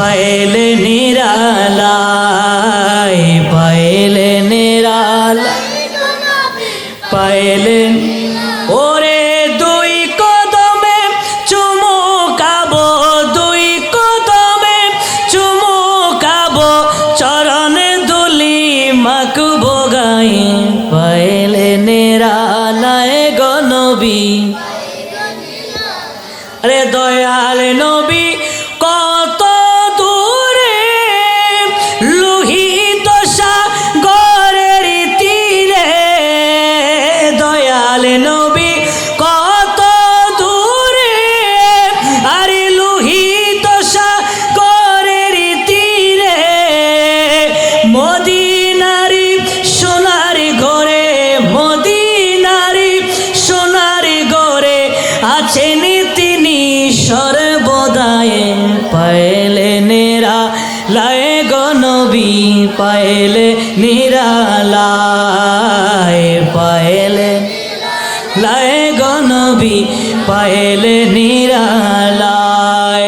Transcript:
পাইলে নিরালায়, পাইলে নিরালায়, পাইলে ওরে দুই কদমে চুমুকাবো, দুই কদমে চুমুকাবো, চরণে ধুলি মাখবো গায়ে, পাইলে নিরালায় গো নবী। আরে দয়াল নবী কত দূরে, লোহিত সাগরের তীরে, দয়াল নবী কত দূরে, আরে লোহিত সাগরের তীরে, মদিনারি সোনার ঘরে, মদিনারি সোনার ঘরে আছেন তিনি সর্বদায়ে, পাইলে নিরালায় গো নবী, পাইলে নিরালায়, পাইলে নিরালায় গো নবী, পাইলে নিরালায়।